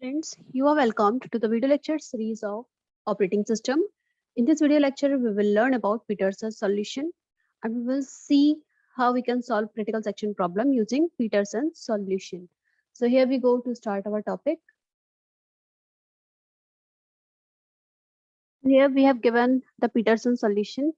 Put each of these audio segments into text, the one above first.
Students, you are welcomed to the video lecture series of operating system. In this video lecture, we will learn about Peterson's solution and we will see how we can solve critical section problem using Peterson's solution. So here we go to start our topic. Here we have given the Peterson solution.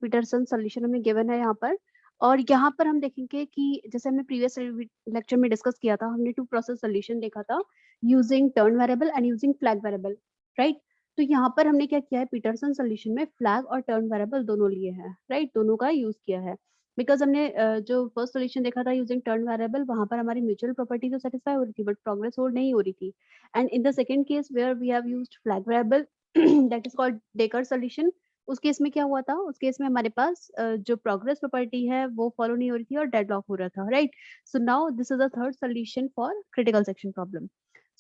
Peterson solution हमें given है यहाँ पर और यहाँ पर हम देखेंगे कि जैसे हमने प्रीवियस लेक्चर में डिस्कस किया था, हमने टू प्रोसेस सोल्यूशन देखा था using turn variable and using flag variable, right. तो यहाँ पर हमने क्या किया है, पीटरसन सोल्यूशन में फ्लैग और टर्न वेरिएबल दोनों लिए हैं, राइट, दोनों का यूज किया है। बिकॉज हमने जो फर्स्ट सोल्यूशन देखा था यूजिंग टर्न वेरिएबल, वहां पर हमारी म्यूचुअल प्रॉपर्टी तो सेटिस्फाई हो रही थी बट प्रोग्रेस होल्ड नहीं हो रही थी। And in the second case where we have used flag variable that is called Dekker solution, उस केस में क्या हुआ था, उस केस में हमारे पास जो प्रोग्रेस प्रॉपर्टी है वो फॉलो नहीं हो रही थी और डेडलॉक हो रहा था, right. So now this is the third solution for critical section problem.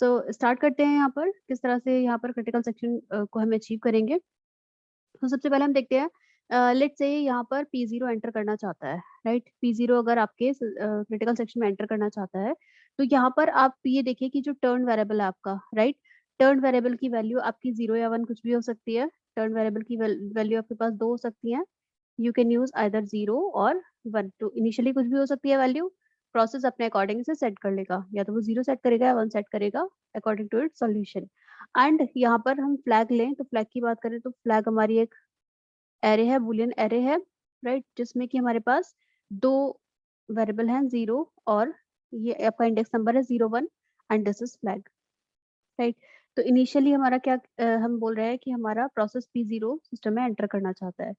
So start करते हैं यहाँ पर किस तरह से यहाँ पर क्रिटिकल सेक्शन को हम अचीव करेंगे। तो सबसे पहले हम देखते हैं, लेट्स से यहाँ पर P0 एंटर करना चाहता है, राइट। P0 अगर आपके क्रिटिकल सेक्शन में एंटर करना चाहता है तो यहाँ पर आप ये देखिए कि जो टर्न वेरिएबल है आपका, राइट, टर्न वेरिएबल की वैल्यू आपकी 0 या 1 कुछ भी हो सकती है। टर्न वेरिएबल की वैल्यू आपके पास दो हो सकती है, यू कैन यूज आइदर 0 और 1। तो इनिशियली कुछ भी हो सकती है वैल्यू, प्रोसेस अपने अकॉर्डिंग से सेट कर लेगा, या तो वो 0 सेट करेगा या 1 सेट करेगा according to its solution. And यहाँ पर हम फ्लैग लें तो फ्लैग की बात करें तो फ्लैग हमारी एक एरे है, बूलियन एरे है, राइट, जिसमें कि हमारे पास दो वेरिएबल हैं 0 और ये आपका इंडेक्स नंबर है 01 and this is flag, right. तो इनिशियली हमारा क्या हम बोल रहे हैं कि हमारा प्रोसेस P0 सिस्टम में एंटर करना चाहता है।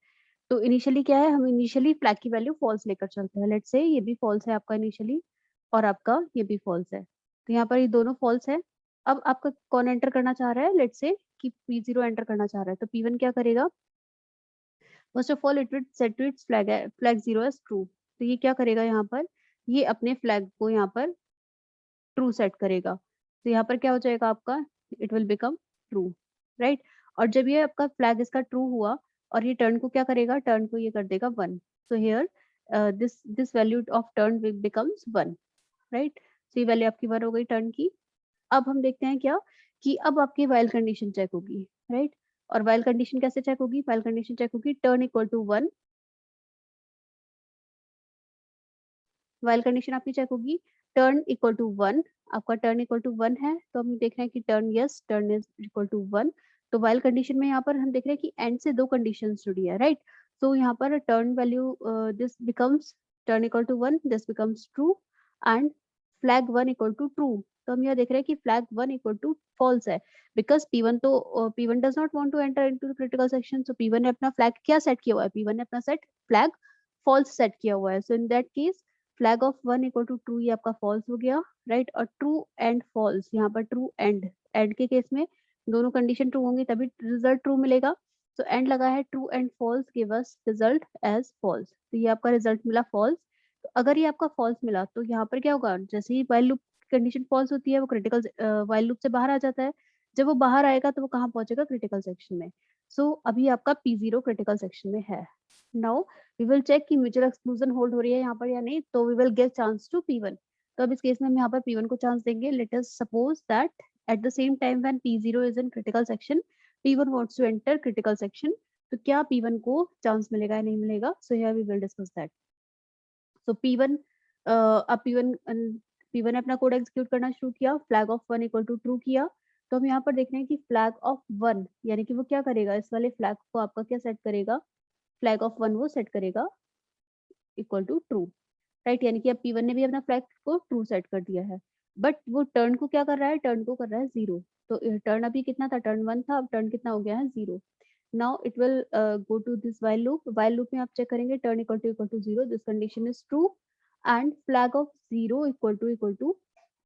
तो इनिशियली क्या है, हम इनिशियली फ्लैग की वैल्यू फॉल्स लेकर चलते हैं। लेट्स से ये भी फॉल्स है आपका इनिशियली और आपका ये भी फॉल्स है, तो यहाँ पर ये दोनों फॉल्स है। अब आपका कौन एंटर करना चाह रहा है, लेट्स से कि P0 एंटर करना चाह रहा है, तो P1 क्या करेगा, first of all it will set to its flag 0 as true. तो ये क्या करेगा यहाँ पर, ये अपने फ्लैग को यहाँ पर ट्रू सेट करेगा, तो यहाँ पर क्या हो जाएगा आपका, it will become true, right. और जब ये आपका फ्लैग इसका ट्रू हुआ और ये टर्न को क्या करेगा, टर्न को ये कर देगा 1। So here this value of turn becomes 1, right. So ये वैल्यू आपकी 1 हो गई टर्न की। अब हम देखते हैं क्या कि अब आपकी वाइल कंडीशन चेक होगी, राइट। और वाइल कंडीशन कैसे चेक होगी, वाइल कंडीशन चेक होगी turn equal to 1, while condition आपकी चेक होगी टर्न इक्वल टू 1। आपका टर्न इक्वल टू 1 है तो हम देख रहे हैं कि turn yes, turn is equal to 1। तो वाइल कंडीशन में यहाँ पर हम देख रहे हैं कि एंड से दो कंडीशन जुड़ी है, राइट। तो यहाँ पर turn value this becomes turn equal to 1, this becomes true and flag 1 equal to true. तो हम यहाँ देख रहे हैं कि फ्लैग 1 इक्वल टू फॉल्स है, बिकॉज P1 तो P1 does not want to enter into the critical section. So P1 ने अपना फ्लैग क्या सेट किया हुआ है, P1 ने अपना सेट फ्लैग फॉल्स सेट किया हुआ है। So in that case flag of 1 equal to true, ये आपका फॉल्स हो गया, राइट। और ट्रू एंड फॉल्स, यहाँ पर ट्रू एंड, एंड के केस में दोनों कंडीशन ट्रू होंगी तभी रिजल्ट ट्रू मिलेगा। तो एंड लगा है true and false give us result as false, तो ये आपका रिजल्ट मिला फॉल्स। तो अगर ये आपका फॉल्स मिला तो यहाँ पर क्या होगा, जैसे ही व्हाइल लूप कंडीशन फॉल्स होती है वो क्रिटिकल व्हाइल लूप से बाहर आ जाता है। जब वो बाहर आएगा तो वो कहाँ पहुंचेगा, क्रिटिकल सेक्शन में। सो अभी आपका P0 क्रिटिकल सेक्शन में है। नाउ वी विल चेक कि म्यूचुअल एक्सक्लूजन होल्ड हो रही है यहाँ पर या नहीं, तो we will give chance to P1। तो अब इस केस में हम यहाँ पर P1 को चांस देंगे। Let us suppose that at the same time when P0 is in critical section, P1 wants to enter critical section, तो क्या P1 को चांस मिलेगा या नहीं मिलेगा, so here we will discuss that. So P1 अब P1 ने अपना कोड एग्जीक्यूट करना शुरू किया, flag of 1 equal to true किया। तो हम यहाँ पर देख रहे हैं कि फ्लैग ऑफ 1 यानी कि वो क्या करेगा, इस वाले फ्लैग को आपका क्या सेट करेगा, फ्लैग ऑफ 1 वो सेट करेगा इक्वल टू ट्रू, राइट। यानी कि अब P1 ने भी अपना फ्लैग को ट्रू सेट कर दिया है, बट वो टर्न को क्या कर रहा है, टर्न को कर रहा है 0। तो टर्न अभी कितना था, टर्न 1 था, अब टर्न कितना हो गया है 0। Now it will go to this while loop। while loop में आप चेक करेंगे turn equal to 0, this condition is true and flag of 0 equal to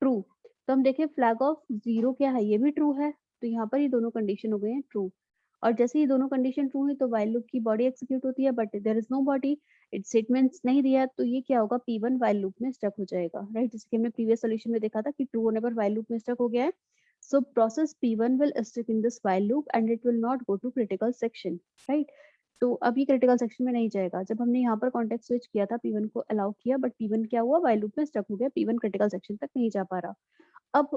true. तो हम देखें फ्लैग ऑफ 0 क्या है, ये भी ट्रू है, तो यहाँ पर ये दोनों कंडीशन हो गए हैं ट्रू। और जैसे ये दोनों कंडीशन ट्रू है तो while loop की बॉडी एक्सिक्यूट होती है, but there is no body, it statements नहीं दिया, तो ये क्या होगा, P1 while loop में स्टक हो जाएगा, राइट। जैसे कि हमने प्रीवियस सोल्यूशन में देखा था कि ट्रू होने पर while loop में स्टक हो गया है। So process P1 will stick in this while loop and it will not go to critical section, right? तो अभी क्रिटिकल सेक्शन में नहीं जाएगा। जब हमने यहाँ पर कॉन्टेक्स्ट स्विच किया था, P1 को अलाउ किया, बट P1 क्या हुआ, while loop में स्टक हो गया, P1 क्रिटिकल सेक्शन तक नहीं जा पा रहा। अब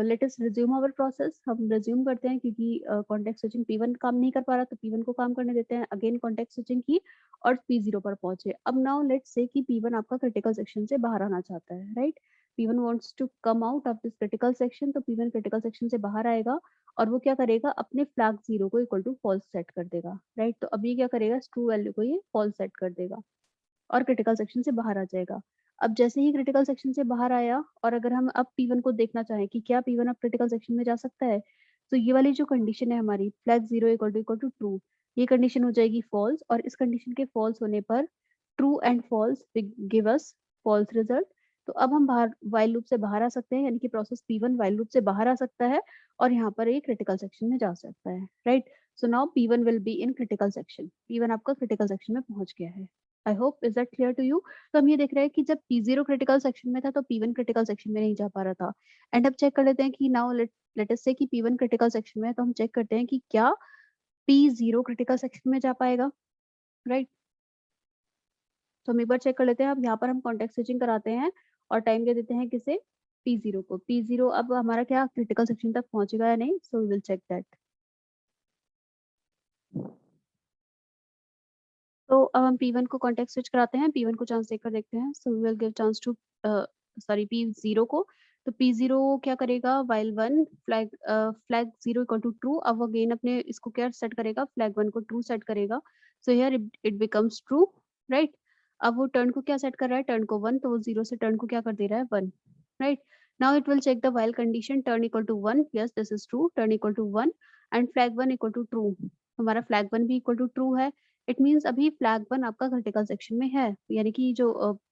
let us resume our process. हम रिज्यूम करते हैं क्योंकि कॉन्टेक्स्ट स्विचिंग P1 काम नहीं कर पा रहा, तो P1 को काम करने देते हैं। अगेन कॉन्टेक्स्ट स्विचिंग की और P0 पर पहुंचे। अब नाउ लेट्स से कि P1 आपका क्रिटिकल सेक्शन से बाहर आना चाहता है, right? P1 wants to come out of this critical section, तो P1 क्रिटिकल सेक्शन से बाहर आएगा और वो क्या करेगा, अपने फ्लैग 0 को इक्वल टू फॉल्स सेट कर देगा, राइट? तो अभी क्या करेगा, ट्रू वैल्यू को ये फॉल्स सेट कर देगा और क्रिटिकल सेक्शन से बाहर आ जाएगा। अब जैसे ही क्रिटिकल सेक्शन से बाहर आया और अगर हम अब P1 को देखना चाहें कि क्या P1 अब क्रिटिकल सेक्शन में जा सकता है, तो ये वाली जो कंडीशन है हमारी फ्लैग 0 इक्वल टू ट्रू, ये कंडीशन हो जाएगी फॉल्स और इस कंडीशन के फॉल्स होने पर true and false give us false result. तो अब हम बाहर व्हाइल लूप से बाहर आ सकते हैं, यानी कि प्रोसेस P1 व्हाइल लूप से बाहर आ सकता है और यहाँ पर ये क्रिटिकल सेक्शन में जा सकता है, right? So now P1 will be in critical section. P1 आपका क्रिटिकल सेक्शन में पहुंच गया है। I hope is that clear to you? तो हम ये देख रहे हैं कि जब P0 क्रिटिकल सेक्शन में था तो P1 क्रिटिकल सेक्शन में नहीं जा पा रहा था। एंड अब चेक कर लेते हैं कि नाउ लेट अस से कि P1 क्रिटिकल सेक्शन में है, तो हम चेक करते हैं कि क्या P0 क्रिटिकल सेक्शन में जा पाएगा, राइट? तो हम एक बार चेक कर लेते हैं। अब यहाँ पर हम कॉन्टेक्स्ट स्विचिंग कराते हैं और टाइम दे देते हैं किसे, P0 को। P0 अब हमारा क्या क्रिटिकल सेक्शन तक पहुंचेगा या नहीं, so we will check that. तो अब हम P1 को कॉन्टेक्स्ट स्विच कराते हैं, P1 को चांस देकर देखते हैं। So we will give chance to sorry P0 को। तो P0 क्या करेगा, while 1 flag 0 equal to true. अब अगेन अपने इसको क्या सेट करेगा, फ्लैग 1 को ट्रू सेट करेगा। So here it becomes true, right? अब वो टर्न को क्या सेट कर रहा है, टर्न को 1, तो वो 0 से टर्न को क्या कर दे रहा है, 1, right? Now it will check the while condition, turn equal to 1, yes this is true, turn equal to 1 and flag 1 equal to true. हमारा फ्लैग 1 भी इक्वल टू ट्रू है। इट मीन्स अभी फ्लैग 1 आपका क्रिटिकल सेक्शन में है, यानी कि जो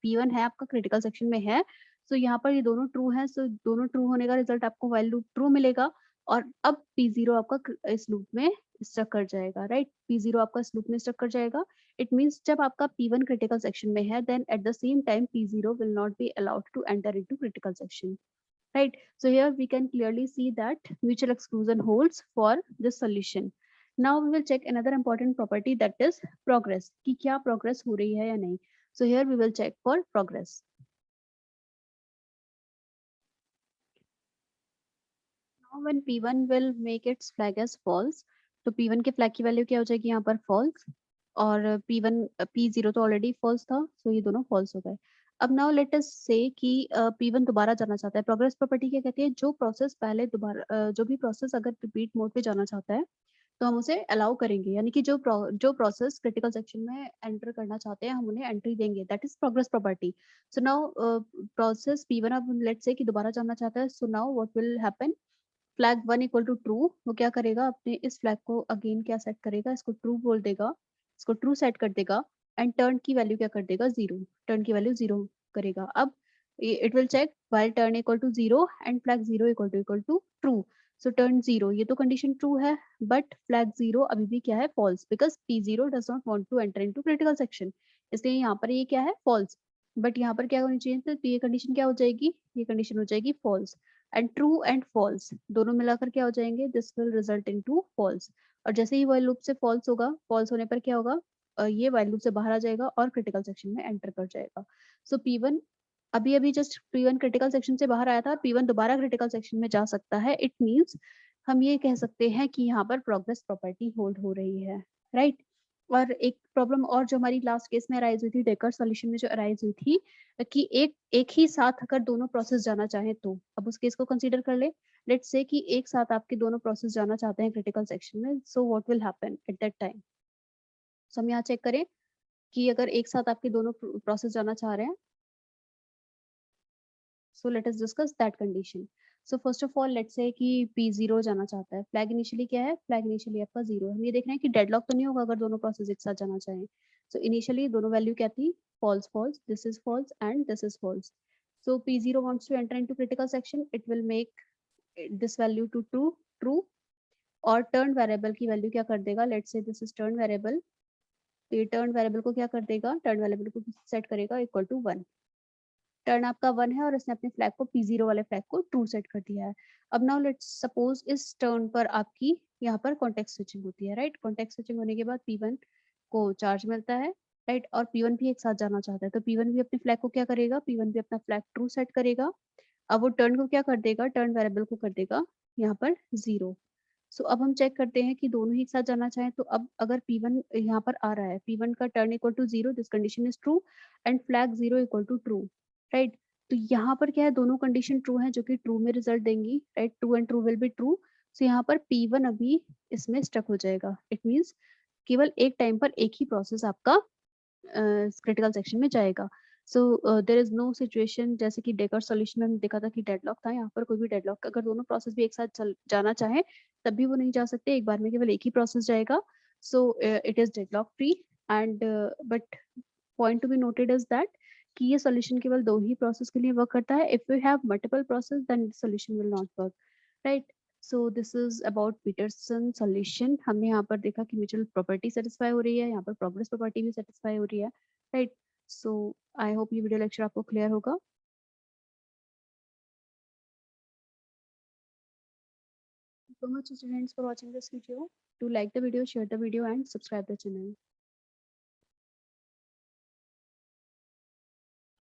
P1 है आपका क्रिटिकल सेक्शन में है। सो यहाँ पर ये दोनों ट्रू है, सो दोनों ट्रू होने का रिजल्ट आपको व्हाइल लूप ट्रू मिलेगा और अब P0 आपका इस लूप में स्टक कर जाएगा, राइट? P0 आपका इस लूप में स्टक कर जाएगा। इट मीन्स जब आपका P1 क्रिटिकल सेक्शन में है, then at the same time P0 will not be allowed to enter into critical section, right? So here we can clearly see that mutual exclusion holds for this solution. Now we will check another important property, that is progress, कि क्या progress हो रही है या नहीं. So here we will check for progress. Now when P1 will make its flag as false, तो P1 के flag की value क्या हो जाएगी यहाँ पर false और P1 P0 तो already false था, so ये दोनों false हो गए। अब now let us say कि P1 दोबारा जाना चाहता है। प्रोग्रेस प्रॉपर्टी क्या कहती है, जो प्रोसेस पहले दोबारा जो भी प्रोसेस अगर रिपीट मोड पे जाना चाहता है तो हम उसे अलाउ करेंगे, यानी कि जो प्रोसेस क्रिटिकल सेक्शन में एंटर करना चाहते हैं हम उन्हें एंट्री देंगे, that is progress property. So now process P1 अब लेट्स से कि दोबारा जाना चाहता है, so now what will happen, flag 1 equal to true, वो क्या करेगा, अपने इस फ्लैग को अगेन क्या सेट करेगा, इसको ट्रू बोल देगा, इसको ट्रू सेट कर देगा एंड टर्न की वैल्यू क्या कर देगा, 0, टर्न की वैल्यू 0 करेगा। अब it will check while turn equal to 0 and flag 0 equal to true. So turn 0, ये तो कंडीशन ट्रू है, बट फ्लैग 0 अभी भी क्या है, false, because P0 does not want to enter into critical section, इसलिए यहाँ पर ये क्या है, फॉल्स। बट यहाँ पर क्या होनी चाहिए, तो ये कंडीशन क्या हो जाएगी, ये कंडीशन हो जाएगी false and true and false दोनों मिलाकर क्या हो जाएंगे, this will result into false. और जैसे ही व्हाइल लूप से फॉल्स होगा, फॉल्स होने पर क्या होगा, ये व्हाइल लूप से बाहर आ जाएगा और क्रिटिकल सेक्शन में एंटर कर जाएगा। सो P1 अभी अभी जस्ट P1 क्रिटिकल सेक्शन से बाहर आया था, P1 दोबारा क्रिटिकल सेक्शन में जा सकता है। इट मीन्स हम ये कह सकते हैं कि यहाँ पर प्रोग्रेस प्रॉपर्टी होल्ड हो रही है, राइट? और एक प्रॉब्लम और जो हमारी लास्ट केस में अराइज हुई थी, डेकर सॉल्यूशन में जो अराइज हुई थी कि एक ही साथ अगर दोनों प्रोसेस जाना चाहे, तो अब उस केस को कंसीडर कर ले। लेट्स से कि एक साथ आपके दोनों प्रोसेस जाना चाहते हैं क्रिटिकल सेक्शन में, so what will happen at that time. So हम यहाँ चेक करें कि अगर एक साथ आपके दोनों प्रोसेस जाना चाह रहे हैं, so let us discuss that condition. So first of all let's say कि P0 जाना चाहता है, फ्लैग इनिशियली क्या है, फ्लैग इनिशियली आपका 0 है। हम ये देख रहे हैं कि डेडलॉक तो नहीं होगा अगर दोनों प्रोसेस एक साथ जाना चाहें। सो इनिशियली दोनों वैल्यू क्या थी, false false, this is false and this is false. So P0 wants to enter into critical section, it will make this value to true और टर्न वेरिएबल की वैल्यू क्या कर देगा, let's say this is turn variable, तो ये turn variable को क्या कर देगा, टर्न वेरिएबल को सेट करेगा इक्वल टू 1। टर्न आपका 1 है और इसने अपने फ्लैग को P0 वाले फ्लैग को ट्रू सेट कर दिया है। अब नाउ लेट्स सपोज इस टर्न पर आपकी यहाँ पर कॉन्टेक्स्ट स्विचिंग होती है, राइट? कॉन्टेक्स्ट स्विचिंग होने के बाद P1 को चार्ज मिलता है, राइट? और P1 भी एक साथ जाना चाहता है, तो P1 भी अपने फ्लैग को क्या करेगा, P1 भी अपना फ्लैग ट्रू सेट करेगा अब वो टर्न को क्या कर देगा, टर्न वेरिएबल को कर देगा यहाँ पर 0। सो अब हम चेक करते हैं कि दोनों ही एक साथ जाना चाहें तो अब अगर P1 यहाँ पर आ रहा है, P1 का turn equal to 0, this condition is true and flag 0 equal to true, right. तो यहाँ पर क्या है, दोनों कंडीशन ट्रू है जो कि ट्रू में रिजल्ट देंगी, right. True and true will be true. So यहाँ पर P1 अभी इसमें स्टक हो जाएगा। इट मीन्स केवल एक टाइम पर एक ही प्रोसेस आपका क्रिटिकल सेक्शन में जाएगा। सो देर इज नो सिचुएशन, जैसे कि डेकर सॉल्यूशन में हमने देखा था कि डेडलॉक था, यहाँ पर कोई भी डेडलॉक, अगर दोनों प्रोसेस भी एक साथ चल जाना चाहे तब भी वो नहीं जा सकते, एक बार में केवल एक ही प्रोसेस जाएगा। So it is deadlock free and but point to be noted is that कि ये सॉल्यूशन केवल दो ही प्रोसेस के लिए वर्क करता है। If you have multiple process then solution will not work, right. So this is about Peterson solution. हमने यहाँ पर देखा कि म्यूचुअल प्रॉपर्टी सेटिस्फाई हो रही है, यहाँ पर प्रोग्रेस प्रॉपर्टी भी सेटिस्फाई हो रही है, राइट। सो आई होप ये वीडियो लेक्चर आपको क्लियर होगा। So much students for watching this video. Do like the video, share the video and subscribe the channel.